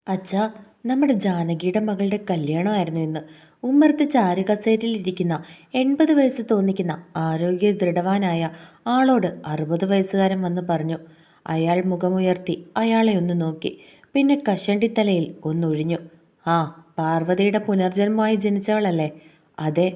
അച്ഛാ, നമ്മുടെ ജാനകിയുടെ മകളുടെ കല്യാണമായിരുന്നു ഇന്ന്. ഉമ്മറത്ത് ചാരുകസേരയിലിരിക്കുന്ന 80 വയസ്സ് തോന്നിക്കുന്ന ആരോഗ്യ ദൃഢവാനായ ആളോട് 60 വയസ്സുകാരൻ വന്ന് പറഞ്ഞു. അയാൾ മുഖമുയർത്തി അയാളെ ഒന്ന് നോക്കി. പിന്നെ കഷണ്ടിത്തലയിൽ ഒന്നൊഴിഞ്ഞു. ആ, പാർവതിയുടെ പുനർജന്മമായി ജനിച്ചവളല്ലേ? അതെ.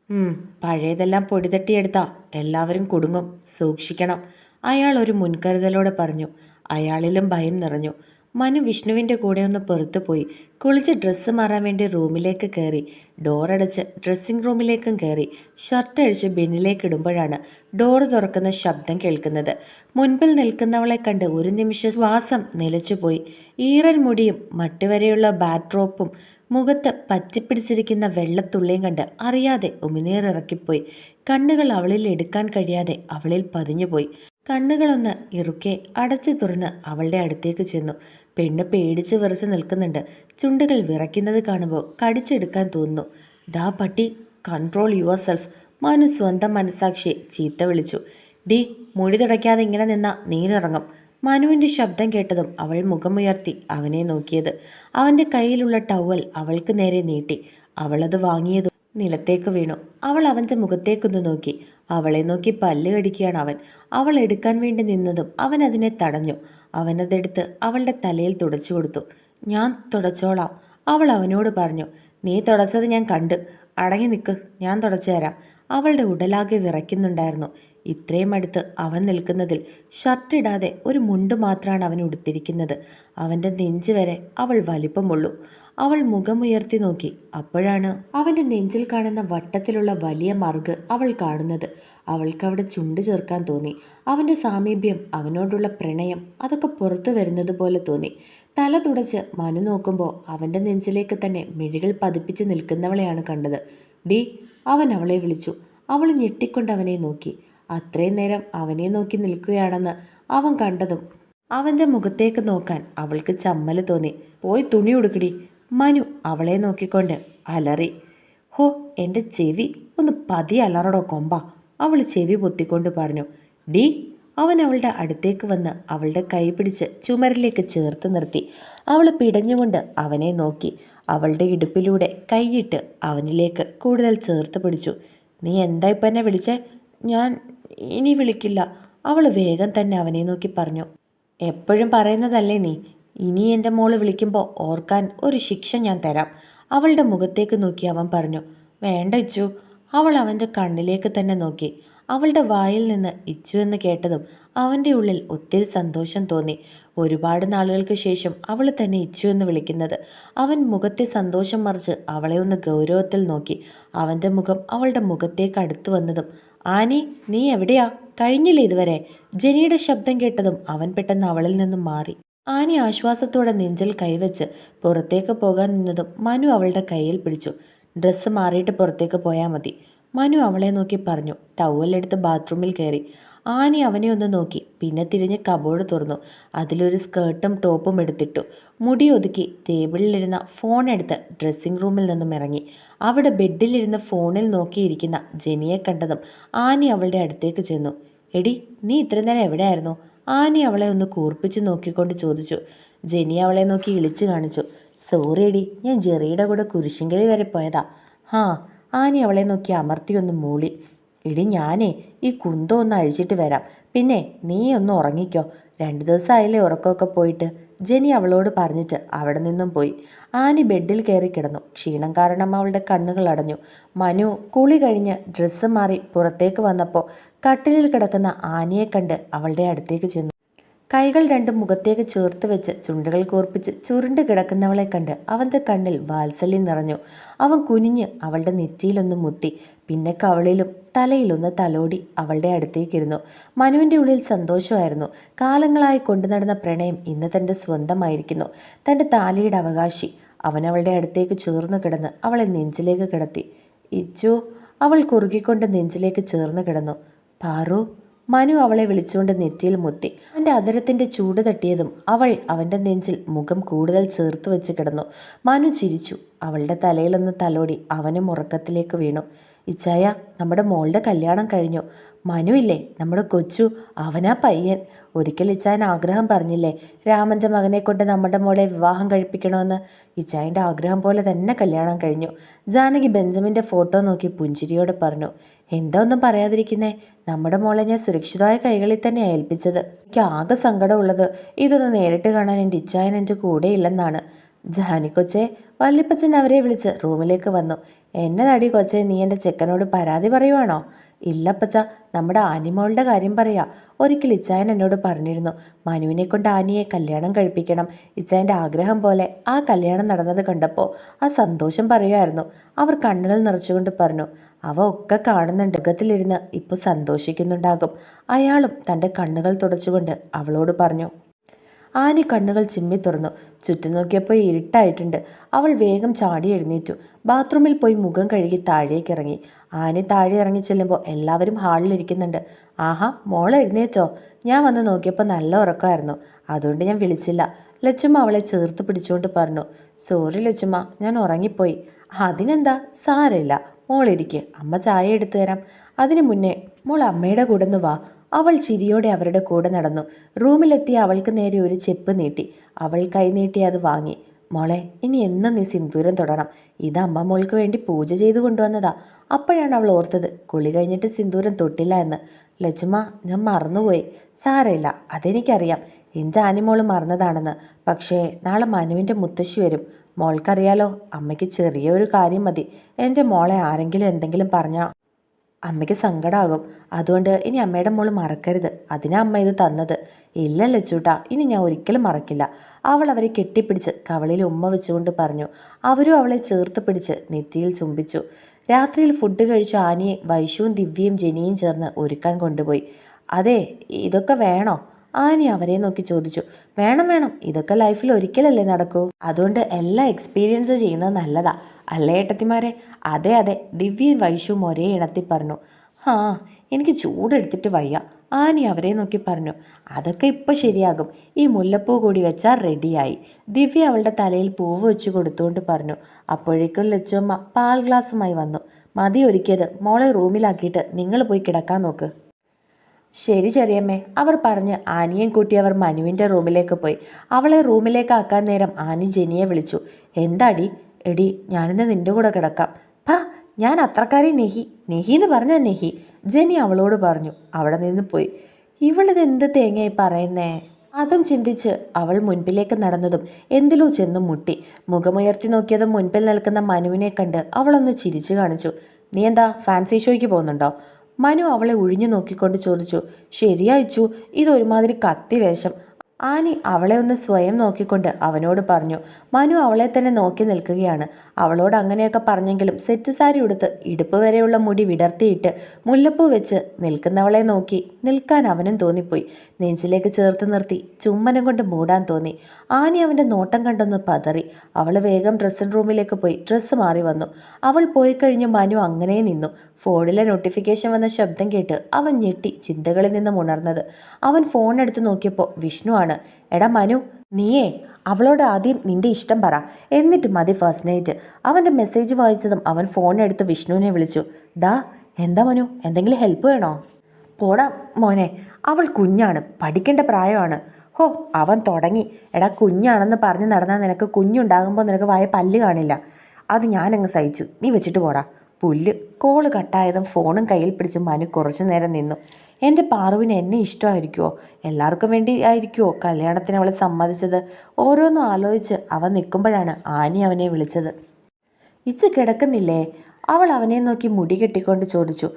ഉം, പഴയതെല്ലാം പൊടിതട്ടിയെടുത്താ എല്ലാവരും കുടുങ്ങും, സൂക്ഷിക്കണം. അയാൾ ഒരു മുൻകരുതലോടെ പറഞ്ഞു. അയാളിലും ഭയം നിറഞ്ഞു. മനു വിഷ്ണുവിൻ്റെ കൂടെ ഒന്ന് പുറത്തുപോയി കുളിച്ച് ഡ്രസ്സ് മാറാൻ വേണ്ടി റൂമിലേക്ക് കയറി. ഡോറടച്ച് ഡ്രസ്സിംഗ് റൂമിലേക്കും കയറി. ഷർട്ട് അഴിച്ച് ബിന്നിലേക്ക് ഇടുമ്പോഴാണ് ഡോറ് തുറക്കുന്ന ശബ്ദം കേൾക്കുന്നത്. മുൻപിൽ നിൽക്കുന്നവളെ കണ്ട് ഒരു നിമിഷം ശ്വാസം നിലച്ചുപോയി. ഈറൻ മുടിയും മട്ടുവരെയുള്ള ബാറ്റ്രോപ്പും മുഖത്ത് പറ്റിപ്പിടിച്ചിരിക്കുന്ന വെള്ളത്തുള്ളിയും കണ്ട് അറിയാതെ ഉമിനീറിറക്കിപ്പോയി. കണ്ണുകൾ അവളിൽ എടുക്കാൻ കഴിയാതെ അവളിൽ പതിഞ്ഞുപോയി. കണ്ണുകളൊന്ന് ഇറുക്കെ അടച്ചു തുറന്ന് അവളുടെ അടുത്തേക്ക് ചെന്നു. പെണ്ണ് പേടിച്ച് വിറച്ച് നിൽക്കുന്നുണ്ട്. ചുണ്ടുകൾ വിറയ്ക്കുന്നത് കാണുമ്പോൾ കടിച്ചെടുക്കാൻ തോന്നുന്നു. ഡാ പട്ടി, കൺട്രോൾ യുവർ സെൽഫ്. മനു സ്വന്തം മനസാക്ഷിയെ ചീത്ത വിളിച്ചു. ഡി, മുടി തുടയ്ക്കാതെ ഇങ്ങനെ നിന്നാ നീരിറങ്ങും. മനുവിൻ്റെ ശബ്ദം കേട്ടതും അവൾ മുഖമുയർത്തി അവനെ നോക്കിയത്. അവൻ്റെ കയ്യിലുള്ള ടവൽ അവൾക്ക് നേരെ നീട്ടി. അവളത് വാങ്ങിയതും നിലത്തേക്ക് വീണു. അവൾ അവൻ്റെ മുഖത്തേക്കൊന്ന് നോക്കി. അവളെ നോക്കി പല്ല് കടിക്കുകയാണ് അവൻ. അവൾ എടുക്കാൻ വേണ്ടി നിന്നതും അവൻ അതിനെ തടഞ്ഞു. അവനതെടുത്ത് അവളുടെ തലയിൽ തുടച്ചു കൊടുത്തു. ഞാൻ തുടച്ചോളാം, അവൾ അവനോട് പറഞ്ഞു. നീ തുടച്ചത് ഞാൻ കണ്ട്. അടങ്ങി നിൽക്ക്, ഞാൻ തുടച്ചു തരാം. അവളുടെ ഉടലാകെ വിറയ്ക്കുന്നുണ്ടായിരുന്നു. ഇത്രയും അടുത്ത് അവൻ നിൽക്കുന്നതിൽ ഷർട്ടിടാതെ ഒരു മുണ്ട് മാത്രമാണ് അവൻ ഉടുത്തിരിക്കുന്നത്. അവൻ്റെ നെഞ്ച് വരെ അവൾ വലിപ്പമുള്ളൂ. അവൾ മുഖമുയർത്തി നോക്കി. അപ്പോഴാണ് അവൻ്റെ നെഞ്ചിൽ കാണുന്ന വട്ടത്തിലുള്ള വലിയ മറുക് അവൾ കാണുന്നത്. അവൾക്ക് അവിടെ ചുണ്ട് ചേർക്കാൻ തോന്നി. അവൻ്റെ സാമീപ്യം, അവനോടുള്ള പ്രണയം, അതൊക്കെ പുറത്തു വരുന്നത് പോലെ തോന്നി. തല തുടച്ച് മനു നോക്കുമ്പോൾ അവൻ്റെ നെഞ്ചിലേക്ക് തന്നെ മിഴികൾ പതിപ്പിച്ച് നിൽക്കുന്നവളെയാണ് കണ്ടത്. ഡി, അവൻ അവളെ വിളിച്ചു. അവൾ ഞെട്ടിക്കൊണ്ട് അവനെ നോക്കി. അത്രയും നേരം അവനെ നോക്കി നിൽക്കുകയാണെന്ന് അവൻ കണ്ടതും അവൻ്റെ മുഖത്തേക്ക് നോക്കാൻ അവൾക്ക് ചമ്മല് തോന്നി. പോയി തുണി ഉടുക്കടി, മനു അവളെ നോക്കിക്കൊണ്ട് അലറി. ഹോ, എൻ്റെ ചെവി ഒന്ന് പതിയെ അലറടോ കൊമ്പ, അവൾ ചെവി പൊത്തിക്കൊണ്ട് പറഞ്ഞു. ഡി, അവൻ അവളുടെ അടുത്തേക്ക് വന്ന് അവളുടെ കൈ പിടിച്ച് ചുമരിലേക്ക് ചേർത്ത് നിർത്തി. അവൾ പിടഞ്ഞുകൊണ്ട് അവനെ നോക്കി. അവളുടെ ഇടുപ്പിലൂടെ കൈയിട്ട് അവനിലേക്ക് കൂടുതൽ ചേർത്ത് പിടിച്ചു. നീ എന്താ ഇപ്പം എന്നെ വിളിച്ചേ? ഞാൻ ഇനി വിളിക്കില്ല, അവൾ വേഗം തന്നെ അവനെ നോക്കി പറഞ്ഞു. എപ്പോഴും പറയുന്നതല്ലേ നീ? ഇനി എൻ്റെ മോള് വിളിക്കുമ്പോൾ ഓർക്കാൻ ഒരു ശിക്ഷ ഞാൻ തരാം. അവളുടെ മുഖത്തേക്ക് നോക്കി അവൻ പറഞ്ഞു. വേണ്ട ഇച്ചു. അവൾ അവൻ്റെ കണ്ണിലേക്ക് തന്നെ നോക്കി. അവളുടെ വായിൽ നിന്ന് ഇച്ചു എന്ന് കേട്ടതും അവൻ്റെ ഉള്ളിൽ ഒത്തിരി സന്തോഷം തോന്നി. ഒരുപാട് നാളുകൾക്ക് ശേഷം അവൾ തന്നെ ഇച്ചു എന്ന് വിളിക്കുന്നത്. അവൻ മുഖത്തെ സന്തോഷം മറിച്ച് അവളെ ഒന്ന് ഗൗരവത്തിൽ നോക്കി. അവൻ്റെ മുഖം അവളുടെ മുഖത്തേക്ക് അടുത്തു വന്നതും, ആനി, നീ എവിടെയാ? കഴിഞ്ഞില്ലേ ഇതുവരെ? ജെനിയുടെ ശബ്ദം കേട്ടതും അവൻ പെട്ടെന്ന് അവളിൽ നിന്നും മാറി. ആനി ആശ്വാസത്തോടെ നെഞ്ചിൽ കൈവച്ച് പുറത്തേക്ക് പോകാൻ നിന്നതും മനു അവളുടെ കയ്യിൽ പിടിച്ചു. ഡ്രസ്സ് മാറിയിട്ട് പുറത്തേക്ക് പോയാൽ മതി, മനു അവളെ നോക്കി പറഞ്ഞു. ടവലെടുത്ത് ബാത്റൂമിൽ കയറി. ആനി അവനെ ഒന്ന് നോക്കി. പിന്നെ തിരിഞ്ഞ് കബോർഡ് തുറന്നു. അതിലൊരു സ്കേർട്ടും ടോപ്പും എടുത്തിട്ടു. മുടി ഒതുക്കി ടേബിളിലിരുന്ന ഫോൺ എടുത്ത് ഡ്രസ്സിംഗ് റൂമിൽ നിന്നും ഇറങ്ങി. അവിടെ ബെഡിലിരുന്ന് ഫോണിൽ നോക്കിയിരിക്കുന്ന ജെനിയെ കണ്ടതും ആനി അവളുടെ അടുത്തേക്ക് ചെന്നു. എടി, നീ ഇത്ര നേരം എവിടെയായിരുന്നു? ആനി അവളെ ഒന്ന് കൂർപ്പിച്ച് നോക്കിക്കൊണ്ട് ചോദിച്ചു. ജെനി അവളെ നോക്കി ഇളിച്ചു കാണിച്ചു. സോറി എടി, ഞാൻ ജെറിയുടെ കൂടെ കുരിശിങ്കലി വരെ പോയതാ. ഹാ, ആനി അവളെ നോക്കി അമർത്തിയൊന്ന് മൂളി. എടി, ഞാനേ ഈ കുന്തം ഒന്ന് അഴിച്ചിട്ട് വരാം. പിന്നെ നീ ഒന്ന് ഉറങ്ങിക്കോ. 2 ദിവസമായില്ലേ ഉറക്കമൊക്കെ പോയിട്ട്, ജെനി അവളോട് പറഞ്ഞിട്ട് അവിടെ നിന്നും പോയി. ആനി ബെഡിൽ കയറി കിടന്നു. ക്ഷീണം കാരണം അവളുടെ കണ്ണുകൾ അടഞ്ഞു. മനു കുളി കഴിഞ്ഞ് ഡ്രസ്സ് മാറി പുറത്തേക്ക് വന്നപ്പോൾ കട്ടിലിൽ കിടക്കുന്ന ആനിയെ കണ്ട് അവളുടെ അടുത്തേക്ക് ചെന്നു. കൈകൾ രണ്ടും മുഖത്തേക്ക് ചേർത്ത് വെച്ച് ചുണ്ടുകൾ കൂർപ്പിച്ച് ചുരുണ്ട് കിടക്കുന്നവളെ കണ്ട് അവൻ്റെ കണ്ണിൽ വാത്സല്യം നിറഞ്ഞു. അവൻ കുനിഞ്ഞ് അവളുടെ നെറ്റിയിലൊന്ന് മുത്തി. പിന്നെ കവളിലും തലയിലൊന്ന് തലോടി അവളുടെ അടുത്തേക്കിരുന്നു. മനുവിൻ്റെ ഉള്ളിൽ സന്തോഷമായിരുന്നു. കാലങ്ങളായി കൊണ്ടു നടന്ന പ്രണയം ഇന്ന് തൻ്റെ സ്വന്തമായിരിക്കുന്നു. തൻ്റെ താലിയുടെ അവകാശി. അവൻ അവളുടെ അടുത്തേക്ക് ചേർന്ന് കിടന്ന് അവളെ നെഞ്ചിലേക്ക് കിടത്തി. ഇച്ചു, അവൾ കുറുകിക്കൊണ്ട് നെഞ്ചിലേക്ക് ചേർന്ന് കിടന്നു. പാറു, മനു അവളെ വിളിച്ചുകൊണ്ട് നെറ്റിയിൽ മുത്തി. അവൻ്റെ അതരത്തിൻ്റെ ചൂട് തട്ടിയതും അവൾ അവൻ്റെ നെഞ്ചിൽ മുഖം കൂടുതൽ ചേർത്ത് വെച്ച് കിടന്നു. മനു ചിരിച്ചു. അവളുടെ തലയിലൊന്ന് തലോടി അവനും ഉറക്കത്തിലേക്ക് വീണു. ഇച്ചായ, നമ്മുടെ മോളുടെ കല്യാണം കഴിഞ്ഞു. മനു ഇല്ലേ, നമ്മുടെ കൊച്ചു, അവനാ പയ്യൻ. ഒരിക്കൽ ഇച്ചായൻ ആഗ്രഹം പറഞ്ഞില്ലേ, രാമൻ്റെ മകനെ കൊണ്ട് നമ്മുടെ മോളെ വിവാഹം കഴിപ്പിക്കണമെന്ന്. ഇച്ചായൻ്റെ ആഗ്രഹം പോലെ തന്നെ കല്യാണം കഴിഞ്ഞു. ജാനകി ബെഞ്ചമിൻ്റെ ഫോട്ടോ നോക്കി പുഞ്ചിരിയോടെ പറഞ്ഞു. എന്താ ഒന്നും പറയാതിരിക്കുന്നേ? നമ്മുടെ മോളെ ഞാൻ സുരക്ഷിതമായ കൈകളിൽ തന്നെ ഏൽപ്പിച്ചത്. എനിക്ക് ആകെ സങ്കടമുള്ളത് ഇതൊന്ന് നേരിട്ട് കാണാൻ എൻ്റെ ഇച്ചായൻ എൻ്റെ കൂടെ ഇല്ലെന്നാണ്. ജാനിക്കൊച്ചെ, വല്യപ്പച്ചൻ അവരെ വിളിച്ച് റൂമിലേക്ക് വന്നു. എന്നതാടി കൊച്ചെ, നീ എൻ്റെ ചെക്കനോട് പരാതി പറയുവാണോ? ഇല്ലപ്പച്ച, നമ്മുടെ ആനിമോളുടെ കാര്യം പറയാ. ഒരിക്കൽ ഇച്ചായൻ എന്നോട് പറഞ്ഞിരുന്നു, മനുവിനെ കൊണ്ട് ആനിയെ കല്യാണം കഴിപ്പിക്കണം. ഇച്ചായൻ്റെ ആഗ്രഹം പോലെ ആ കല്യാണം നടന്നത് കണ്ടപ്പോൾ ആ സന്തോഷം പറയുമായിരുന്നു. അവർ കണ്ണുകൾ നിറച്ചുകൊണ്ട് പറഞ്ഞു. അവ ഒക്കെ കാണുന്നുണ്ട്. മൃഗത്തിലിരുന്ന് ഇപ്പോൾ സന്തോഷിക്കുന്നുണ്ടാകും. അയാളും തൻ്റെ കണ്ണുകൾ തുടച്ചുകൊണ്ട് അവളോട് പറഞ്ഞു. ആനി കണ്ണുകൾ ചിമ്മി തുറന്നു. ചുറ്റും നോക്കിയപ്പോൾ ഇരുട്ടായിട്ടുണ്ട്. അവൾ വേഗം ചാടി എഴുന്നേറ്റു. ബാത്റൂമിൽ പോയി മുഖം കഴുകി താഴേക്ക് ഇറങ്ങി. ആനി താഴെ ഇറങ്ങി ചെല്ലുമ്പോൾ എല്ലാവരും ഹാളിലിരിക്കുന്നുണ്ട്. ആഹാ, മോൾ എഴുന്നേറ്റോ? ഞാൻ വന്ന് നോക്കിയപ്പോൾ നല്ല ഉറക്കമായിരുന്നു, അതുകൊണ്ട് ഞാൻ വിളിച്ചില്ല. ലച്ചുമ്മ അവളെ ചേർത്ത് പിടിച്ചുകൊണ്ട് പറഞ്ഞു. സോറി ലച്ചുമ്മ, ഞാൻ ഉറങ്ങിപ്പോയി. അതിനെന്താ, സാരമില്ല, മോളിരിക്ക്, അമ്മ ചായ എടുത്തു തരാം. അതിനു മുന്നേ മോൾ അമ്മയുടെ കൂടെ ഒന്ന് വാ. അവൾ ചിരിയോടെ അവരുടെ കൂടെ നടന്നു. റൂമിലെത്തി അവൾക്ക് നേരെ ഒരു ചെപ്പ് നീട്ടി. അവൾ കൈ നീട്ടി അത് വാങ്ങി. മോളെ, ഇനി എന്നും നീ സിന്ദൂരം തൊടണം. ഇത് അമ്മ മോൾക്ക് വേണ്ടി പൂജ ചെയ്തു കൊണ്ടുവന്നതാ. അപ്പോഴാണ് അവൾ ഓർത്തത് കുളി കഴിഞ്ഞിട്ട് സിന്ദൂരം തൊട്ടില്ല എന്ന്. ലച്ചുമ്മ, ഞാൻ മറന്നുപോയി. സാരമില്ല, അതെനിക്കറിയാം എൻ്റെ ആനിമോള് മറന്നതാണെന്ന്. പക്ഷേ നാളെ മനുവിൻ്റെ മുത്തശ്ശി വരും. മോൾക്കറിയാലോ, അമ്മയ്ക്ക് ചെറിയൊരു കാര്യം മതി. എൻ്റെ മോളെ ആരെങ്കിലും എന്തെങ്കിലും പറഞ്ഞാൽ അമ്മയ്ക്ക് സങ്കടമാകും. അതുകൊണ്ട് ഇനി അമ്മയുടെ മോള് മറക്കരുത്. അതിനാ അമ്മ ഇത് തന്നത്. ഇല്ല ലച്ചൂട്ടാ, ഇനി ഞാൻ ഒരിക്കലും മറക്കില്ല. അവൾ അവരെ കെട്ടിപ്പിടിച്ച് കവളിൽ ഉമ്മ വെച്ചുകൊണ്ട് പറഞ്ഞു. അവരും അവളെ ചേർത്ത് പിടിച്ച് നെറ്റിയിൽ ചുംബിച്ചു. രാത്രിയിൽ ഫുഡ് കഴിച്ച ആനിയെ വൈശുവും ദിവ്യയും ജെനിയും ചേർന്ന് ഒരുക്കാൻ കൊണ്ടുപോയി. അതെ, ഇതൊക്കെ വേണോ? ആനി അവരെ നോക്കി ചോദിച്ചു. വേണം വേണം, ഇതൊക്കെ ലൈഫിൽ ഒരിക്കലല്ലേ നടക്കൂ. അതുകൊണ്ട് എല്ലാം എക്സ്പീരിയൻസ് ചെയ്യുന്നത് നല്ലതാ, അല്ലേ ഏട്ടത്തിമാരെ? അതെ അതെ, ദിവ്യയും വൈശുവും ഒരേ ഇണത്തി പറഞ്ഞു. ആ, എനിക്ക് ചൂടെടുത്തിട്ട് വയ്യ, ആനി അവരെ നോക്കി പറഞ്ഞു. അതൊക്കെ ഇപ്പം ശരിയാകും. ഈ മുല്ലപ്പൂ കൂടി വെച്ചാൽ റെഡിയായി. ദിവ്യ അവളുടെ തലയിൽ പൂവ് വെച്ച് കൊടുത്തുകൊണ്ട് പറഞ്ഞു. അപ്പോഴേക്കും ലച്ചുമ്മ പാൽ ഗ്ലാസുമായി വന്നു. മതി ഒരുക്കിയത്, മോളെ റൂമിലാക്കിയിട്ട് നിങ്ങൾ പോയി കിടക്കാൻ നോക്ക്. ശരി ചെറിയമ്മേ, അവർ പറഞ്ഞ് ആനിയും കൂട്ടി അവർ മനുവിൻ്റെ റൂമിലേക്ക് പോയി. അവളെ റൂമിലേക്ക് ആക്കാൻ നേരം ആനി ജെനിയെ വിളിച്ചു. എന്താടി? എടി, ഞാനിന്ന് നിൻ്റെ കൂടെ കിടക്കാം. പാ, ഞാൻ അത്രക്കാരി നെഹി. നെഹി എന്ന് പറഞ്ഞ നെഹി, ജെനി അവളോട് പറഞ്ഞു. അവിടെ നിന്ന് പോയി. ഇവളിത് എന്ത് തേങ്ങയായി പറയുന്നേ? അതും ചിന്തിച്ച് അവൾ മുൻപിലേക്ക് നടന്നതും എന്തിലോ ചെന്ന് മുട്ടി. മുഖമുയർത്തി നോക്കിയതും മുൻപിൽ നിൽക്കുന്ന മനുവിനെ കണ്ട് അവളൊന്ന് ചിരിച്ചു കാണിച്ചു. നീ എന്താ ഫാൻസി ഷോയ്ക്ക് പോകുന്നുണ്ടോ? മനു അവളെ ഒഴിഞ്ഞു നോക്കിക്കൊണ്ട് ചോദിച്ചു. ശരിയച്ചു, ഇതൊരുമാതിരി കത്തി വേഷം. ആനി അവളെ ഒന്ന് സ്വയം നോക്കിക്കൊണ്ട് അവനോട് പറഞ്ഞു. മനു അവളെ തന്നെ നോക്കി നിൽക്കുകയാണ്. അവളോട് അങ്ങനെയൊക്കെ പറഞ്ഞെങ്കിലും സെറ്റ് സാരി ഉടുത്ത് ഇടുപ്പ് വരെയുള്ള മുടി വിടർത്തിയിട്ട് മുല്ലപ്പൂ വെച്ച് നിൽക്കുന്നവളെ നോക്കി നിൽക്കാൻ അവനും തോന്നിപ്പോയി. നെഞ്ചിലേക്ക് ചേർത്ത് നിർത്തി ചുമ്മനം കൊണ്ട് മൂടാൻ തോന്നി. ആനി അവൻ്റെ നോട്ടം കണ്ടൊന്ന് പതറി. അവൾ വേഗം ഡ്രസ്സിംഗ് റൂമിലേക്ക് പോയി ഡ്രസ്സ് മാറി വന്നു. അവൾ പോയി കഴിഞ്ഞ് മനു അങ്ങനെ നിന്നു. ഫോണിലെ നോട്ടിഫിക്കേഷൻ വന്ന ശബ്ദം കേട്ട് അവൻ ഞെട്ടി ചിന്തകളിൽ നിന്നും ഉണർന്നത്. അവൻ ഫോൺ എടുത്ത് നോക്കിയപ്പോൾ വിഷ്ണു ആണ്. എടാ മനു, നീയേ അവളോട് ആദ്യം നിന്റെ ഇഷ്ടം പറ, എന്നിട്ട് മതി ഫസ്റ്റ് നൈറ്റ്. അവൻ്റെ മെസ്സേജ് വായിച്ചതും അവൻ ഫോൺ എടുത്ത് വിഷ്ണുവിനെ വിളിച്ചു. ഡാ, എന്താ മനു, എന്തെങ്കിലും ഹെൽപ്പ് വേണോ? പോടാ മോനെ, അവൾ കുഞ്ഞാണ്, പഠിക്കേണ്ട പ്രായമാണ്. ഹോ, അവൻ തുടങ്ങി. എടാ, കുഞ്ഞാണെന്ന് പറഞ്ഞ് നടന്നാൽ നിനക്ക് കുഞ്ഞുണ്ടാകുമ്പോൾ നിനക്ക് വായ പല്ല് കാണില്ല. അത് ഞാനങ്ങ് സഹിച്ചു, നീ വെച്ചിട്ട് പോടാ. പുല്ല്. കോള് കട്ടായതും ഫോണും കയ്യിൽ പിടിച്ച് മനു കുറച്ചു നേരം നിന്നു. എൻ്റെ പാറുവിന് എന്നെ ഇഷ്ടമായിരിക്കുമോ? എല്ലാവർക്കും വേണ്ടി ആയിരിക്കുമോ കല്യാണത്തിന് അവളെ സമ്മതിച്ചത്? ഓരോന്നും ആലോചിച്ച് അവൻ നിൽക്കുമ്പോഴാണ് ആനി അവനെ വിളിച്ചത്. ഇച്ച് കിടക്കുന്നില്ലേ? അവൾ അവനെ നോക്കി മുടി കെട്ടിക്കൊണ്ട് ചോദിച്ചു.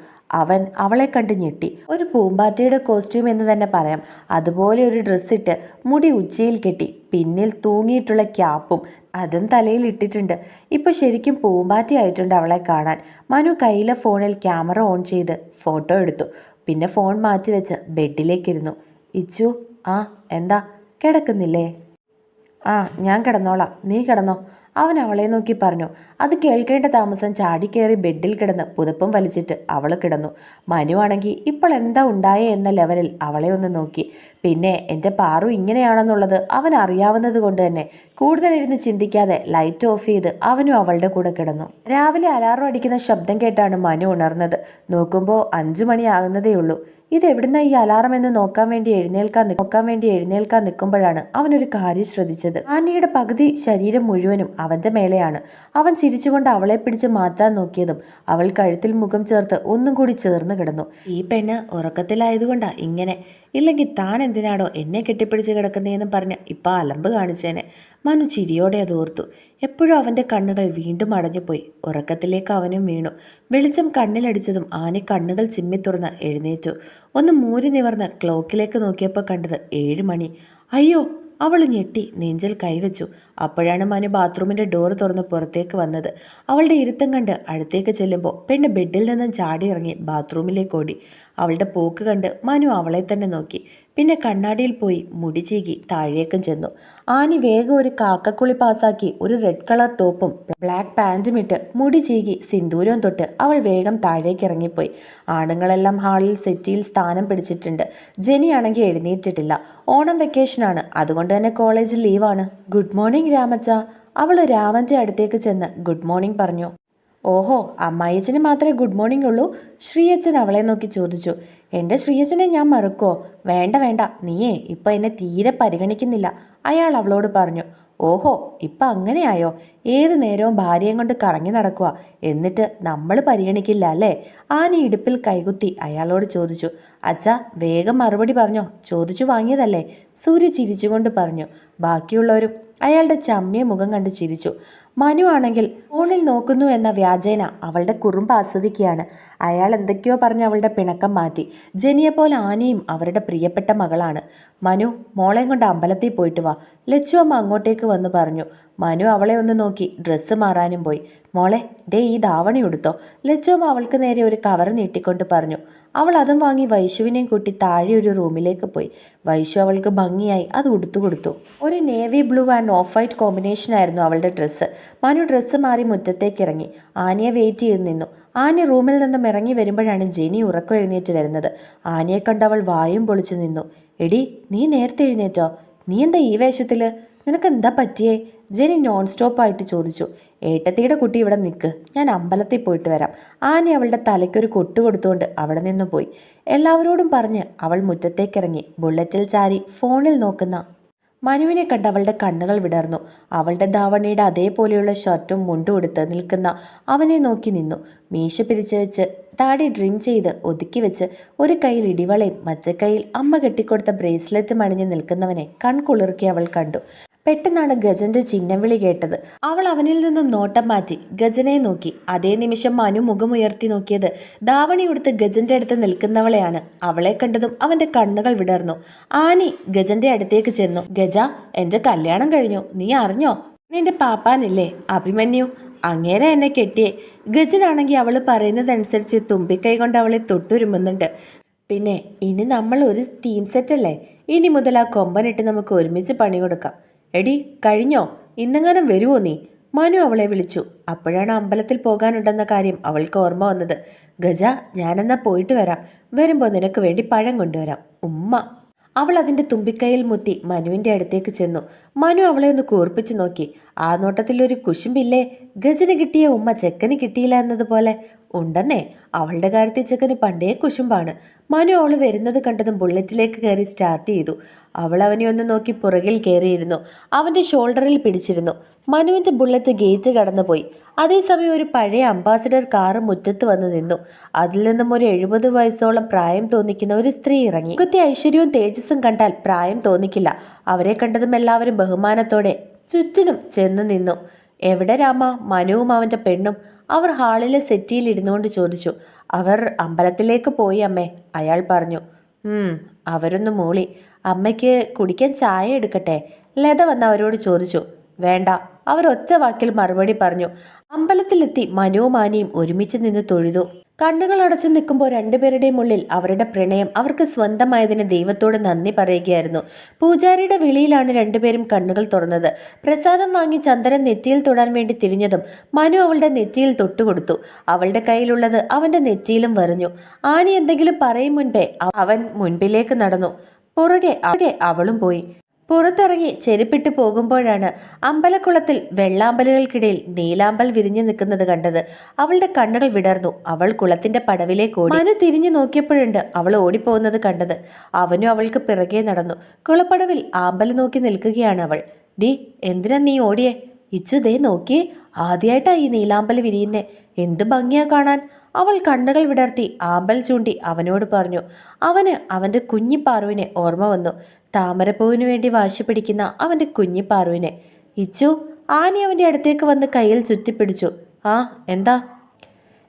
അവൻ അവളെ കണ്ട് ഞെട്ടി. ഒരു പൂമ്പാറ്റയുടെ കോസ്റ്റ്യൂം എന്ന് തന്നെ പറയാം. അതുപോലെ ഒരു ഡ്രസ്സിട്ട് മുടി ഉച്ചയിൽ കെട്ടി പിന്നിൽ തൂങ്ങിയിട്ടുള്ള ക്യാപ്പും അതും തലയിൽ ഇട്ടിട്ടുണ്ട്. ഇപ്പോൾ ശരിക്കും പൂമ്പാറ്റയായിട്ടുണ്ട് അവളെ കാണാൻ. മനു കയ്യിലെ ഫോണിൽ ക്യാമറ ഓൺ ചെയ്ത് ഫോട്ടോ എടുത്തു. പിന്നെ ഫോൺ മാറ്റി വെച്ച് ബെഡിലേക്കിരുന്നു. ഇച്ചു, ആ എന്താ, കിടക്കുന്നില്ലേ? ആ, ഞാൻ കിടന്നോളാം, നീ കിടന്നോ. അവൻ അവളെ നോക്കി പറഞ്ഞു. അത് കേൾക്കേണ്ട താമസം ചാടിക്കേറി ബെഡിൽ കിടന്ന് പുതപ്പും വലിച്ചിട്ട് അവൾ കിടന്നു. മനുവാണെങ്കിൽ ഇപ്പോൾ എന്താ ഉണ്ടായേ എന്ന ലെവലിൽ അവളെ ഒന്ന് നോക്കി. പിന്നെ എൻ്റെ പാറു ഇങ്ങനെയാണെന്നുള്ളത് അവൻ അറിയാവുന്നത് കൊണ്ട് തന്നെ കൂടുതൽ ഇരുന്ന് ചിന്തിക്കാതെ ലൈറ്റ് ഓഫ് ചെയ്ത് അവനും അവളുടെ കൂടെ കിടന്നു. രാവിലെ അലാറം അടിക്കുന്ന ശബ്ദം കേട്ടാണ് മനു ഉണർന്നത്. നോക്കുമ്പോൾ 5 മണിയാകുന്നതേ ഉള്ളൂ. ഇതെവിടുന്ന ഈ അലാറം എന്ന് നോക്കാൻ വേണ്ടി എഴുന്നേൽക്കാൻ നിൽക്കുമ്പോഴാണ് അവനൊരു കാര്യം ശ്രദ്ധിച്ചത്. ആനിയുടെ പകുതി ശരീരം മുഴുവനും അവന്റെ മേലെയാണ്. അവൻ ചിരിച്ചുകൊണ്ട് അവളെ പിടിച്ച് മാറ്റാൻ നോക്കിയതും അവൾ കഴുത്തിൽ മുഖം ചേർത്ത് ഒന്നും കൂടി ചേർന്ന് കിടന്നു. ഈ പെണ്ണ് ഉറക്കത്തിലായതുകൊണ്ടാ ഇങ്ങനെ, ഇല്ലെങ്കിൽ താൻ എന്തിനാടോ എന്നെ കെട്ടിപ്പിടിച്ച് കിടക്കുന്നതെന്നും പറഞ്ഞ് ഇപ്പം അലമ്പ് കാണിച്ചേനെ. മനു ചിരിയോടെ അത് ഓർത്തു. എപ്പോഴും അവൻ്റെ കണ്ണുകൾ വീണ്ടും അടഞ്ഞുപോയി. ഉറക്കത്തിലേക്ക് അവനും വീണു. വെളിച്ചം കണ്ണിലടിച്ചതും ആനി കണ്ണുകൾ ചിമ്മി തുറന്ന് എഴുന്നേറ്റു. ഒന്ന് മൂരി നിവർന്ന് ക്ലോക്കിലേക്ക് നോക്കിയപ്പോൾ കണ്ടത് 7 മണി. അയ്യോ! അവൾ ഞെട്ടി നെഞ്ചിൽ കൈവച്ചു. അപ്പോഴാണ് മനു ബാത്റൂമിൻ്റെ ഡോർ തുറന്ന് പുറത്തേക്ക് വന്നത്. അവളുടെ ഇരുത്തം കണ്ട് അടുത്തേക്ക് ചെല്ലുമ്പോൾ പെണ്ണ് ബെഡിൽ നിന്നും ചാടി ഇറങ്ങി ബാത്റൂമിലേക്ക് ഓടി. അവളുടെ പോക്ക് കണ്ട് മനു അവളെ തന്നെ നോക്കി. പിന്നെ കണ്ണാടിയിൽ പോയി മുടി ചീകി താഴേക്കും ചെന്നു. ആനി വേഗം ഒരു കാക്കക്കുളി പാസാക്കി ഒരു റെഡ് കളർ ടോപ്പും ബ്ലാക്ക് പാൻറ്റും ഇട്ട് മുടി ചീകി സിന്ദൂരവും തൊട്ട് അവൾ വേഗം താഴേക്ക് ഇറങ്ങിപ്പോയി. ആണുങ്ങളെല്ലാം ഹാളിൽ സെറ്റിയിൽ സ്ഥാനം പിടിച്ചിട്ടുണ്ട്. ജെനിയാണെങ്കിൽ എഴുന്നേറ്റിട്ടില്ല. ഓണം വെക്കേഷനാണ്, അതുകൊണ്ട് തന്നെ കോളേജിൽ ലീവാണ്. ഗുഡ് മോർണിംഗ് രാമച്ച. അവൾ രാമൻ്റെ അടുത്തേക്ക് ചെന്ന് ഗുഡ് മോർണിംഗ് പറഞ്ഞു. ഓഹോ, അമ്മായിയച്ഛന് മാത്രമേ ഗുഡ് മോർണിംഗ് ഉള്ളൂ? ശ്രീയച്ഛൻ അവളെ നോക്കി ചോദിച്ചു. എൻ്റെ ശ്രീയച്ഛനെ ഞാൻ മറക്കുമോ? വേണ്ട വേണ്ട, നീയേ ഇപ്പം എന്നെ തീരെ പരിഗണിക്കുന്നില്ല, അയാൾ അവളോട് പറഞ്ഞു. ഓഹോ, ഇപ്പം അങ്ങനെയായോ? ഏത് നേരവും ഭാര്യയും കൊണ്ട് കറങ്ങി നടക്കുക, എന്നിട്ട് നമ്മൾ പരിഗണിക്കില്ല അല്ലേ? ആനി ഇടുപ്പിൽ കൈകുത്തി അയാളോട് ചോദിച്ചു. അച്ഛാ, വേഗം മറുപടി പറഞ്ഞോ, ചോദിച്ചു വാങ്ങിയതല്ലേ? സൂര്യ ചിരിച്ചുകൊണ്ട് പറഞ്ഞു. ബാക്കിയുള്ളവരും അയാളുടെ ചമ്മിയ മുഖം കണ്ട് ചിരിച്ചു. മനു ആണെങ്കിൽ ഫോണിൽ നോക്കുന്നു എന്ന വ്യാജേന അവളുടെ കുറുമ്പ് ആസ്വദിക്കുകയാണ്. അയാൾ എന്തൊക്കെയോ പറഞ്ഞ് അവളുടെ പിണക്കം മാറ്റി. ജെനിയെപ്പോലെ ആനയും അവരുടെ പ്രിയപ്പെട്ട മകളാണ്. മനു, മോളെയും കൊണ്ട് അമ്പലത്തിൽ പോയിട്ട് വാ, ലച്ചു അമ്മ അങ്ങോട്ടേക്ക് വന്ന് പറഞ്ഞു. മനു അവളെ ഒന്ന് നോക്കി ഡ്രസ്സ് മാറാനും പോയി. മോളെ, ദേ ഈ ധാവണി ഉടുത്തോ, ലച്ചുമ്മ അവൾക്ക് നേരെ ഒരു കവർ നീട്ടിക്കൊണ്ട് പറഞ്ഞു. അവൾ അതും വാങ്ങി വൈശുവിനെയും കൂട്ടി താഴെ ഒരു റൂമിലേക്ക് പോയി. വൈശു അവൾക്ക് ഭംഗിയായി അത് ഉടുത്തു കൊടുത്തു. ഒരു navy blue and off white കോമ്പിനേഷനായിരുന്നു അവളുടെ ഡ്രസ്സ്. മനു ഡ്രസ്സ് മാറി മുറ്റത്തേക്ക് ഇറങ്ങി. ആനയെ വെയിറ്റ് ചെയ്ത് നിന്നു. ആനി റൂമിൽ നിന്നും ഇറങ്ങി വരുമ്പോഴാണ് ജെനി ഉറക്കം എഴുന്നേറ്റ് വരുന്നത്. ആനയെ കണ്ട് അവൾ വായും പൊളിച്ചു നിന്നു. എടി, നീ നേരത്തെ എഴുന്നേറ്റോ? നീ എന്താ ഈ വേഷത്തിൽ? നിനക്കെന്താ പറ്റിയേ? ജെനി നോൺ സ്റ്റോപ്പായിട്ട് ചോദിച്ചു. ഏട്ടത്തിയുടെ കുട്ടി ഇവിടെ നിൽക്ക്, ഞാൻ അമ്പലത്തിൽ പോയിട്ട് വരാം. ആനി അവളുടെ തലയ്ക്കൊരു കൊട്ടു കൊടുത്തുകൊണ്ട് അവിടെ നിന്ന് പോയി. എല്ലാവരോടും പറഞ്ഞ് അവൾ മുറ്റത്തേക്കിറങ്ങി. ബുള്ളറ്റിൽ ചാരി ഫോണിൽ നോക്കുന്ന മനുവിനെ കണ്ട് അവളുടെ കണ്ണുകൾ വിടർന്നു. അവളുടെ ധാവണിയുടെ അതേപോലെയുള്ള ഷർട്ടും മുണ്ടും എടുത്ത് നിൽക്കുന്ന അവനെ നോക്കി നിന്നു. മീശ പിരിച്ചു വെച്ച് താടി ഡ്രിം ചെയ്ത് ഒതുക്കി വെച്ച് ഒരു കയ്യിൽ ഇടിവളയും മറ്റേ കയ്യിൽ അമ്മ കെട്ടിക്കൊടുത്ത ബ്രേസ്ലെറ്റും അണിഞ്ഞ് നിൽക്കുന്നവനെ കൺകുളിർക്കി അവൾ കണ്ടു. പെട്ടെന്നാണ് ഗജന്റെ ചിഹ്നം വിളി കേട്ടത്. അവൾ അവനിൽ നിന്നും നോട്ടം മാറ്റി ഗജനെ നോക്കി. അതേ നിമിഷം മനു മുഖമുയർത്തി നോക്കിയത് ധാവണി ഉടുത്ത് ഗജന്റെ അടുത്ത് നിൽക്കുന്നവളെയാണ്. അവളെ കണ്ടതും അവന്റെ കണ്ണുകൾ വിടർന്നു. ആനി ഗജന്റെ അടുത്തേക്ക് ചെന്നു. ഗജ, എന്റെ കല്യാണം കഴിഞ്ഞു, നീ അറിഞ്ഞോ? നിന്റെ പാപ്പാനില്ലേ അഭിമന്യു, അങ്ങേരെ എന്നെ കെട്ടിയേ. ഗജനാണെങ്കിൽ അവൾ പറയുന്നതനുസരിച്ച് തുമ്പിക്കൈ കൊണ്ട് അവളെ തൊട്ടുരുമുന്നുണ്ട്. പിന്നെ ഇനി നമ്മൾ ഒരു ടീം സെറ്റല്ലേ? ഇനി മുതൽ ആ കൊമ്പനിട്ട് നമുക്ക് ഒരുമിച്ച് പണി കൊടുക്കാം. എടി, കഴിഞ്ഞോ? ഇന്നെങ്ങാനും വരുമോ നീ? മനു അവളെ വിളിച്ചു. അപ്പോഴാണ് അമ്പലത്തിൽ പോകാനുണ്ടെന്ന കാര്യം അവൾക്ക് ഓർമ്മ വന്നത്. ഗജ, ഞാനെന്നാ പോയിട്ട് വരാം. വരുമ്പോൾ നിനക്ക് വേണ്ടി പഴം കൊണ്ടുവരാം, ഉമ്മ. അവൾ അതിൻ്റെ തുമ്പിക്കൈയിൽ മുത്തി മനുവിൻ്റെ അടുത്തേക്ക് ചെന്നു. മനു അവളെ ഒന്ന് കൂർപ്പിച്ചു നോക്കി. ആ നോട്ടത്തിൽ ഒരു കുശുമ്പില്ലേ? ഗജന് കിട്ടിയ ഉമ്മ ചെക്കന് കിട്ടിയില്ല എന്നതുപോലെ. ഉണ്ടെന്നേ, അവളുടെ കാര്യത്തിൽ ചെക്കന് പണ്ടേ കുശുമ്പാണ്. മനു അവൾ വരുന്നത് കണ്ടതും ബുള്ളറ്റിലേക്ക് കയറി സ്റ്റാർട്ട് ചെയ്തു. അവൾ അവനെ ഒന്ന് നോക്കി പുറകിൽ കയറിയിരുന്നു. അവൻ്റെ ഷോൾഡറിൽ പിടിച്ചിരുന്നു. മനുവിൻ്റെ ബുള്ളറ്റ് ഗേറ്റ് കടന്നുപോയി. അതേസമയം ഒരു പഴയ അംബാസിഡർ കാറ് മുറ്റത്ത് വന്ന് നിന്നു. അതിൽ നിന്നും ഒരു 70 വയസ്സോളം പ്രായം തോന്നിക്കുന്ന ഒരു സ്ത്രീ ഇറങ്ങി. മുഖത്തെ ഐശ്വര്യവും തേജസ്സും കണ്ടാൽ പ്രായം തോന്നിക്കില്ല. അവരെ കണ്ടതും എല്ലാവരും ബഹുമാനത്തോടെ ചുറ്റിനും ചെന്ന് നിന്നു. എവിടെ രാമ, മനുവും അവൻ്റെ പെണ്ണും? അവർ ഹാളിലെ സെറ്റിയിൽ ഇരുന്നുകൊണ്ട് ചോദിച്ചു. അവർ അമ്പലത്തിലേക്ക് പോയി അമ്മേ, അയാൾ പറഞ്ഞു. അവരൊന്ന് മൂളി. അമ്മയ്ക്ക് കുടിക്കാൻ ചായ എടുക്കട്ടെ? ലത വന്ന് അവരോട് ചോദിച്ചു. വേണ്ട, അവർ ഒറ്റ വാക്കിൽ മറുപടി പറഞ്ഞു. അമ്പലത്തിലെത്തി മനുവും ആനയും ഒരുമിച്ച് നിന്ന് തൊഴുതു. കണ്ണുകൾ അടച്ചു നിൽക്കുമ്പോൾ രണ്ടുപേരുടെയും ഉള്ളിൽ അവരുടെ പ്രണയം അവർക്ക് സ്വന്തമായതിന് ദൈവത്തോട് നന്ദി പറയുകയായിരുന്നു. പൂജാരിയുടെ വിളിയിലാണ് രണ്ടുപേരും കണ്ണുകൾ തുറന്നത്. പ്രസാദം വാങ്ങി ചന്ദനം നെറ്റിയിൽ തൊടാൻ വേണ്ടി തിരിഞ്ഞതും മനു അവളുടെ നെറ്റിയിൽ തൊട്ടുകൊടുത്തു. അവളുടെ കയ്യിലുള്ളത് അവന്റെ നെറ്റിയിലും വരഞ്ഞു. ആനി എന്തെങ്കിലും പറയും മുൻപേ അവൻ മുൻപിലേക്ക് നടന്നു. പുറകെ അവളും പോയി. പുറത്തിറങ്ങി ചെരുപ്പിട്ട് പോകുമ്പോഴാണ് അമ്പലക്കുളത്തിൽ വെള്ളാമ്പലുകൾക്കിടയിൽ നീലാമ്പൽ വിരിഞ്ഞു നിൽക്കുന്നത് കണ്ടത്. അവളുടെ കണ്ണുകൾ വിടർന്നു. അവൾ കുളത്തിന്റെ പടവിലേക്ക് ഓടി. മനു തിരിഞ്ഞു നോക്കിയപ്പോഴുണ്ട് അവൾ ഓടിപ്പോകുന്നത് കണ്ടത്. അവനും അവൾക്ക് പിറകെ നടന്നു. കുളപ്പടവിൽ ആമ്പൽ നോക്കി നിൽക്കുകയാണ് അവൾ. ഡി, എന്തിനാ നീ ഓടിയേ? ഇച്ചു ദേ നോക്കിയേ, ആദ്യമായിട്ടാ ഈ നീലാമ്പൽ വിരിയുന്നേ. എന്ത് ഭംഗിയാ കാണാൻ. അവൾ കണ്ണുകൾ വിടർത്തി ആമ്പൽ ചൂണ്ടി അവനോട് പറഞ്ഞു. അവന് അവന്റെ കുഞ്ഞി പാറുവിനെ ഓർമ്മ വന്നു. താമരപ്പൂവിനു വേണ്ടി വാശി പിടിക്കുന്ന അവന്റെ കുഞ്ഞി പാറുവിനെ. ഇച്ചു, ആനി അവന്റെ അടുത്തേക്ക് വന്ന് കയ്യിൽ ചുറ്റിപ്പിടിച്ചു. ആ, എന്താ?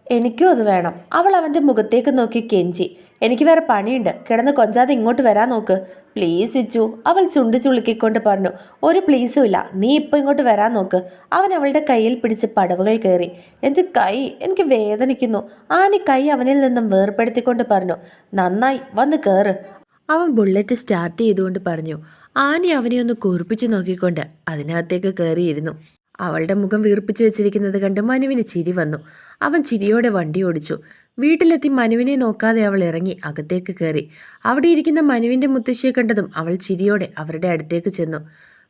എനിക്കും അത് വേണം. അവൾ അവന്റെ മുഖത്തേക്ക് നോക്കി കെഞ്ചി. എനിക്ക് വേറെ പണിയുണ്ട്, കിടന്ന് കൊഞ്ചാതെ ഇങ്ങോട്ട് വരാൻ നോക്ക്. പ്ലീസ് ഇച്ചു, അവൾ ചുണ്ട് ചുളുക്കിക്കൊണ്ട് പറഞ്ഞു. ഒരു പ്ലീസും ഇല്ല, നീ ഇപ്പൊ ഇങ്ങോട്ട് വരാൻ നോക്ക്. അവൻ അവളുടെ കയ്യിൽ പിടിച്ച് പടവുകൾ കയറി. എൻ്റെ കൈ, എനിക്ക് വേദനിക്കുന്നു. ആനി കൈ അവനിൽ നിന്നും വേർപ്പെടുത്തിക്കൊണ്ട് പറഞ്ഞു. നന്നായി, വന്ന് കയറ്. അവൻ ബുള്ളറ്റ് സ്റ്റാർട്ട് ചെയ്തുകൊണ്ട് പറഞ്ഞു. ആനി അവനെ ഒന്ന് കൂർപ്പിച്ചു നോക്കിക്കൊണ്ട് അതിനകത്തേക്ക് കയറിയിരുന്നു. അവളുടെ മുഖം വീർപ്പിച്ചു വെച്ചിരിക്കുന്നത് കണ്ട് മനുവിന് ചിരി വന്നു. അവൻ ചിരിയോടെ വണ്ടി ഓടിച്ചു. വീട്ടിലെത്തി മനുവിനെ നോക്കാതെ അവൾ ഇറങ്ങി അകത്തേക്ക് കയറി. അവിടെ ഇരിക്കുന്ന മനുവിൻ്റെ മുത്തശ്ശിയെ കണ്ടതും അവൾ ചിരിയോടെ അവരുടെ അടുത്തേക്ക് ചെന്നു.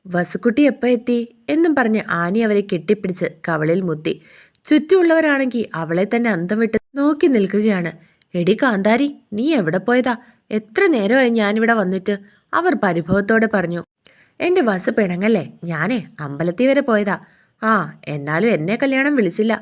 വസുക്കുട്ടി എപ്പോൾ എത്തി എന്നും പറഞ്ഞ് ആനി അവരെ കെട്ടിപ്പിടിച്ച് കവളിൽ മുത്തി. ചുറ്റുമുള്ളവരാണെങ്കിൽ അവളെ തന്നെ അന്തം വിട്ട് നോക്കി നിൽക്കുകയാണ്. എടി കാന്താരി, നീ എവിടെ പോയതാ? എത്ര നേരമായി ഞാനിവിടെ വന്നിട്ട്? അവർ പരിഭവത്തോടെ പറഞ്ഞു. എൻ്റെ വസ് പിണങ്ങല്ലേ, ഞാനേ അമ്പലത്തിൽ വരെ പോയതാ. ആ, എന്നാലും എന്നെ കല്യാണം വിളിച്ചില്ല.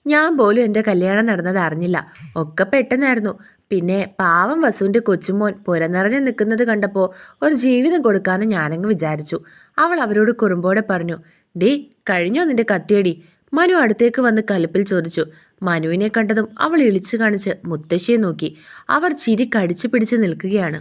ഞാൻ പോലും എൻ്റെ കല്യാണം നടന്നത് അറിഞ്ഞില്ല. ഒക്കെ പെട്ടെന്നായിരുന്നു. പിന്നെ പാവം വസുവിൻ്റെ കൊച്ചുമോൻ പുരനിറഞ്ഞ് നിൽക്കുന്നത് കണ്ടപ്പോൾ ഒരു ജീവിതം കൊടുക്കാമെന്ന് ഞാനങ്ങ് വിചാരിച്ചു. അവൾ അവരോട് കുറുമ്പോടെ പറഞ്ഞു. ഡേ, കഴിഞ്ഞോ നിന്റെ കത്തിയടി? മനു അടുത്തേക്ക് വന്ന് കലിപ്പിൽ ചോദിച്ചു. മനുവിനെ കണ്ടതും അവൾ ഇളിച്ചു കാണിച്ച് മുത്തശ്ശിയെ നോക്കി. അവർ ചിരി കടിച്ചു പിടിച്ച് നിൽക്കുകയാണ്.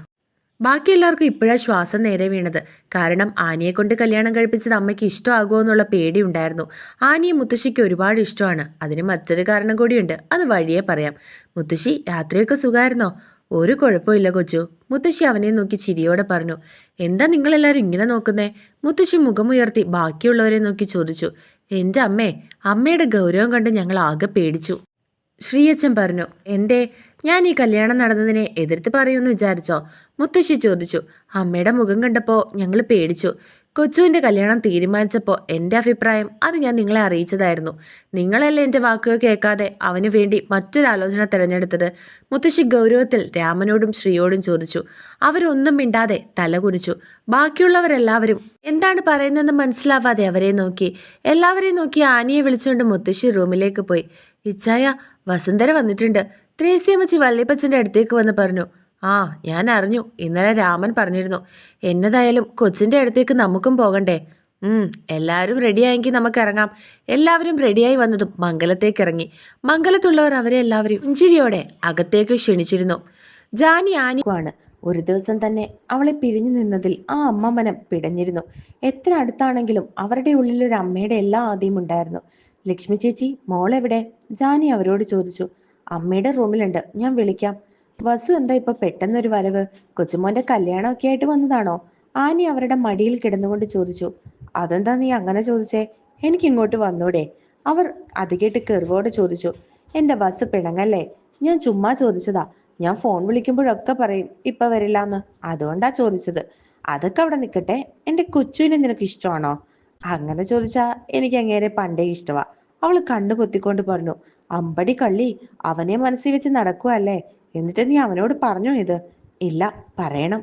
ബാക്കി എല്ലാവർക്കും ഇപ്പോഴാണ് ശ്വാസം നേരെ വീണത്. കാരണം ആനിയെ കൊണ്ട് കല്യാണം കഴിപ്പിച്ചത് അമ്മയ്ക്ക് ഇഷ്ടമാകുമോ എന്നുള്ള പേടിയുണ്ടായിരുന്നു. ആനിയെ മുത്തശ്ശിക്ക് ഒരുപാട് ഇഷ്ടമാണ്. അതിന് മറ്റൊരു കാരണം കൂടിയുണ്ട്, അത് വഴിയേ പറയാം. മുത്തശ്ശി, യാത്രയൊക്കെ സുഖമായിരുന്നോ? ഒരു കുഴപ്പമില്ല കൊച്ചു. മുത്തശ്ശി അവനെ നോക്കി ചിരിയോടെ പറഞ്ഞു. എന്താ നിങ്ങളെല്ലാവരും ഇങ്ങനെ നോക്കുന്നേ? മുത്തശ്ശി മുഖമുയർത്തി ബാക്കിയുള്ളവരെ നോക്കി ചോദിച്ചു. എൻ്റെ അമ്മേ, അമ്മയുടെ ഗൗരവം കണ്ട് ഞങ്ങൾ ആകെ പേടിച്ചു. ശ്രീയച്ചൻ പറഞ്ഞു. എന്തേ, ഞാൻ ഈ കല്യാണം നടന്നതിനെ എതിർത്ത് പറയുമെന്ന് വിചാരിച്ചോ? മുത്തശ്ശി ചോദിച്ചു. അമ്മയുടെ മുഖം കണ്ടപ്പോൾ ഞങ്ങൾ പേടിച്ചു. കൊച്ചുവിൻ്റെ കല്യാണം തീരുമാനിച്ചപ്പോൾ എൻ്റെ അഭിപ്രായം അത് ഞാൻ നിങ്ങളെ അറിയിച്ചതായിരുന്നു. നിങ്ങളല്ലേ എൻ്റെ വാക്കുകൾ കേൾക്കാതെ അവന് വേണ്ടി മറ്റൊരാലോചന തിരഞ്ഞെടുത്തത്? മുത്തശ്ശി ഗൗരവത്തിൽ രാമനോടും ശ്രീയോടും ചോദിച്ചു. അവരൊന്നും മിണ്ടാതെ തലകുനിച്ചു. ബാക്കിയുള്ളവരെല്ലാവരും എന്താണ് പറയുന്നതെന്ന് മനസ്സിലാവാതെ അവരെ നോക്കി. എല്ലാവരെയും നോക്കി ആനിയെ വിളിച്ചുകൊണ്ട് മുത്തശ്ശി റൂമിലേക്ക് പോയി. ഇച്ചായ, വസുന്ധര വന്നിട്ടുണ്ട്. ത്രേസ്യമ്മച്ചി വല്യപ്പച്ചൻ്റെ അടുത്തേക്ക് വന്ന് പറഞ്ഞു. ആ, ഞാൻ അറിഞ്ഞു. ഇന്നലെ രാമൻ പറഞ്ഞിരുന്നു. എന്നതായാലും കൊച്ചിൻ്റെ അടുത്തേക്ക് നമുക്കും പോകണ്ടേ? എല്ലാവരും റെഡിയായെങ്കിൽ നമുക്ക് ഇറങ്ങാം. എല്ലാവരും റെഡിയായി വന്നതും മംഗലത്തേക്ക് ഇറങ്ങി. മംഗലത്തുള്ളവർ അവരെ എല്ലാവരും പുഞ്ചിരിയോടെ അകത്തേക്ക് ക്ഷണിച്ചിരുന്നു. ജാനി ആനിക്കുമാണ്. ഒരു ദിവസം തന്നെ അവളെ പിരിഞ്ഞു നിന്നതിൽ ആ അമ്മ മനം പിടഞ്ഞിരുന്നു. എത്ര അടുത്താണെങ്കിലും അവരുടെ ഉള്ളിൽ ഒരു അമ്മയുടെ എല്ലാ ആദ്യം ഉണ്ടായിരുന്നു. ലക്ഷ്മി ചേച്ചി, മോളെവിടെ? ജാനി അവരോട് ചോദിച്ചു. അമ്മയുടെ റൂമിലുണ്ട്, ഞാൻ വിളിക്കാം. വസു എന്താ ഇപ്പൊ പെട്ടെന്നൊരു വരവ്? കൊച്ചുമോന്റെ കല്യാണമൊക്കെ ആയിട്ട് വന്നതാണോ? ആനി അവരുടെ മടിയിൽ കിടന്നുകൊണ്ട് ചോദിച്ചു. അതെന്താ നീ അങ്ങനെ ചോദിച്ചേ? എനിക്ക് ഇങ്ങോട്ട് വന്നൂടെ? അവർ അത് കേട്ട് കെറിവോടെ ചോദിച്ചു. എന്റെ വസു പിണങ്ങല്ലേ, ഞാൻ ചുമ്മാ ചോദിച്ചതാ. ഞാൻ ഫോൺ വിളിക്കുമ്പോഴൊക്കെ പറയും ഇപ്പൊ വരില്ലാന്ന്, അതുകൊണ്ടാ ചോദിച്ചത്. അതൊക്കെ അവിടെ നിൽക്കട്ടെ, എന്റെ കൊച്ചുവിനെ നിനക്ക് ഇഷ്ടമാണോ? അങ്ങനെ ചോദിച്ചാ എനിക്ക് അങ്ങേരെ പണ്ടേ ഇഷ്ടമാ. അവൾ കണ്ണു പൊത്തിക്കൊണ്ട് പറഞ്ഞു. അമ്പടി കള്ളി, അവനെ മനസ്സിൽ വെച്ച് നടക്കുവല്ലേ? എന്നിട്ട് നീ അവനോട് പറഞ്ഞോ ഇത്? ഇല്ല, പറയണം.